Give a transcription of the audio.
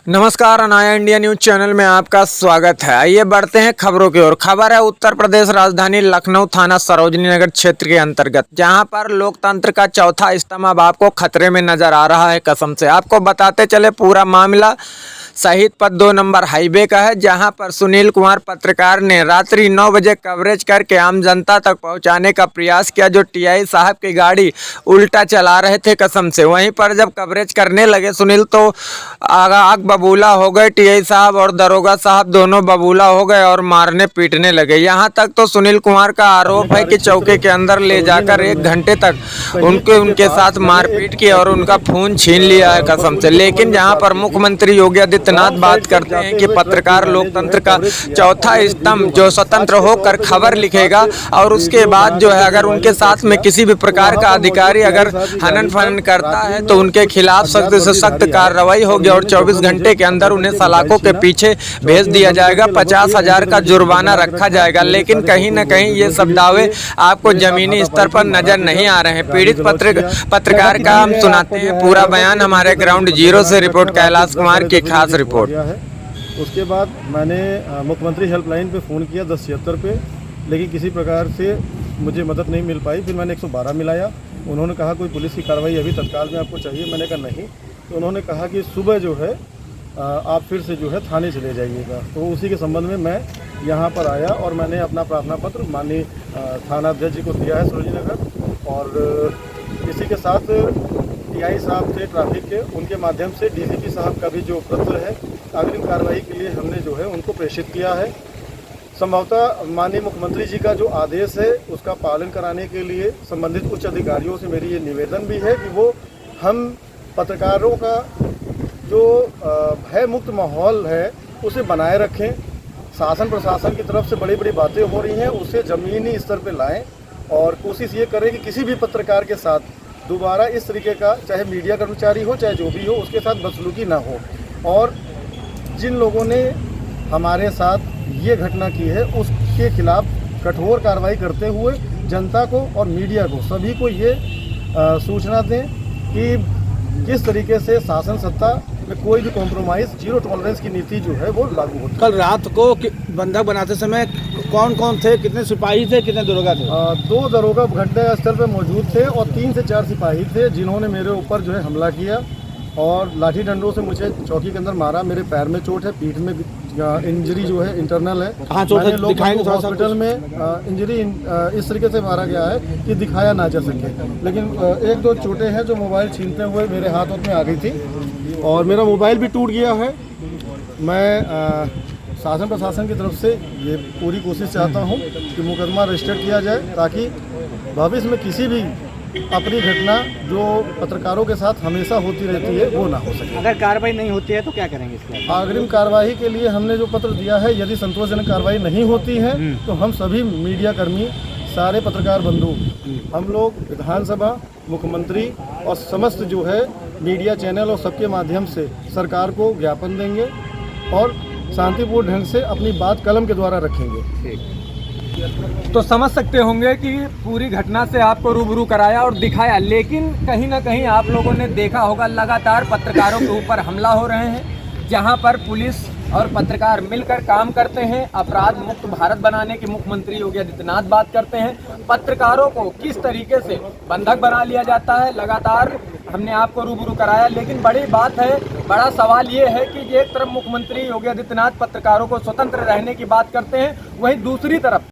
नमस्कार, Anaya India news channel में आपका स्वागत है। आइए बढ़ते हैं खबरों की ओर। खबर है उत्तर प्रदेश राजधानी लखनऊ थाना सरोजनी नगर क्षेत्र के अंतर्गत, जहां पर लोकतंत्र का चौथा स्तंभ अब आपको खतरे में नजर आ रहा है। कसम से आपको बताते चले, पूरा मामला शहीद पथ 2 नंबर हाईवे का है, जहां पर सुनील कुमार पत्रकार ने रात्रि 9 बजे कवरेज करके आम जनता तक पहुंचाने का प्रयास किया, जो टीआई साहब की गाड़ी उल्टा चला रहे थे। कसम से वहीं पर जब कवरेज करने लगे सुनील, तो आग बबूला हो गए। टीआई साहब और दरोगा साहब दोनों बबूला हो गए और मारने पीटने लगे। यहां तक तो सुनील कुमार का आरोप है कि चौकी के अंदर ले जाकर 1 घंटे तक उनके साथ मारपीट की और उनका फोन छीन लिया है। कसम से। लेकिन जहां पर मुख्यमंत्री योगी आदित्यनाथ बात करते हैं कि पत्रकार लोकतंत्र का चौथा स्तंभ, जो स्वतंत्र होकर खबर लिखेगा, और उसके बाद जो है अगर उनके साथ में किसी भी प्रकार का अधिकारी अगर हनन फनन करता है तो उनके खिलाफ सख्त से सख्त कार्रवाई होगी और 24 घंटे के अंदर उन्हें सलाखों के पीछे भेज दिया जाएगा। 50,000 का जुर्माना रखा जाएगा। लेकिन कहीं न कहीं ये सब दावे आपको जमीनी स्तर पर नजर नहीं आ रहे हैं। पीड़ित पत्रकार का हम सुनाते हैं पूरा बयान। हमारे ग्राउंड जीरो से रिपोर्ट कैलाश कुमार की खास रिपोर्ट। उसके बाद मैंने मुख्यमंत्री हेल्पलाइन पे फ़ोन किया 1076 पे, लेकिन किसी प्रकार से मुझे मदद नहीं मिल पाई। फिर मैंने 112 मिलाया। उन्होंने कहा कोई पुलिस की कार्रवाई अभी तत्काल में आपको चाहिए। मैंने कहा नहीं। तो उन्होंने कहा कि सुबह जो है आप फिर से जो है थाने चले जाइएगा। तो उसी के संबंध में मैं यहाँ पर आया और मैंने अपना प्रार्थना पत्र माननीय थानाध्यक्ष जी को दिया है सरोजनी नगर, और इसी के साथ टीआई साहब थे ट्रैफिक के, उनके माध्यम से डीसीपी साहब का भी जो पत्र है अग्रिम कार्रवाई के लिए हमने जो है उनको प्रेषित किया है। संभवतः माननीय मुख्यमंत्री जी का जो आदेश है उसका पालन कराने के लिए संबंधित उच्च अधिकारियों से मेरी ये निवेदन भी है कि वो हम पत्रकारों का जो भय मुक्त माहौल है उसे बनाए रखें। शासन प्रशासन की तरफ से बड़ी बड़ी बातें हो रही हैं, उसे ज़मीनी स्तर पे लाएं और कोशिश ये करें कि किसी भी पत्रकार के साथ दोबारा इस तरीके का, चाहे मीडिया कर्मचारी हो चाहे जो भी हो, उसके साथ बदसलूकी ना हो। और जिन लोगों ने हमारे साथ ये घटना की है उसके खिलाफ कठोर कार्रवाई करते हुए जनता को और मीडिया को, सभी को ये सूचना दें कि किस तरीके से शासन सत्ता में कोई भी कॉम्प्रोमाइज़, जीरो टॉलरेंस की नीति जो है वो लागू होती है। कल रात को बंधक बनाते समय कौन कौन थे, कितने सिपाही थे, कितने दरोगा थे? 2 दरोगा घटनास्थल पर मौजूद थे और 3 से 4 सिपाही थे, जिन्होंने मेरे ऊपर जो है हमला किया और लाठी डंडों से मुझे चौकी के अंदर मारा। मेरे पैर में चोट है, पीठ में इंजरी जो है इंटरनल है। कहाँ चोट है? दिखाएंगे थोड़ा सा। हॉस्पिटल में इंजरी इस तरीके से मारा गया है कि दिखाया ना जा सके, लेकिन 1-2 चोटें हैं जो मोबाइल छीनते हुए मेरे हाथ में आ गई थी और मेरा मोबाइल भी टूट गया है। मैं शासन प्रशासन की तरफ से ये पूरी कोशिश चाहता हूँ कि मुकदमा रजिस्टर किया जाए, ताकि भविष्य में किसी भी अपनी घटना जो पत्रकारों के साथ हमेशा होती रहती है वो ना हो सके। अगर कार्रवाई नहीं होती है तो क्या करेंगे इसके? अग्रिम कार्रवाई के लिए हमने जो पत्र दिया है, यदि संतोषजनक कार्रवाई नहीं होती है तो हम सभी मीडिया कर्मी, सारे पत्रकार बंधु, हम लोग विधानसभा, मुख्यमंत्री और समस्त जो है मीडिया चैनल और सबके माध्यम से सरकार को ज्ञापन देंगे और शांतिपूर्ण ढंग से अपनी बात कलम के द्वारा रखेंगे। तो समझ सकते होंगे कि पूरी घटना से आपको रूबरू कराया और दिखाया, लेकिन कहीं ना कहीं आप लोगों ने देखा होगा लगातार पत्रकारों के ऊपर हमला हो रहे हैं, जहां पर पुलिस और पत्रकार मिलकर काम करते हैं। अपराध मुक्त भारत बनाने के मुख्यमंत्री योगी आदित्यनाथ बात करते हैं। पत्रकारों को किस तरीके से बंधक बना लिया जाता है, लगातार हमने आपको रूबरू कराया। लेकिन बड़ी बात है, बड़ा सवाल ये है कि एक तरफ मुख्यमंत्री योगी आदित्यनाथ पत्रकारों को स्वतंत्र रहने की बात करते हैं, वहीं दूसरी तरफ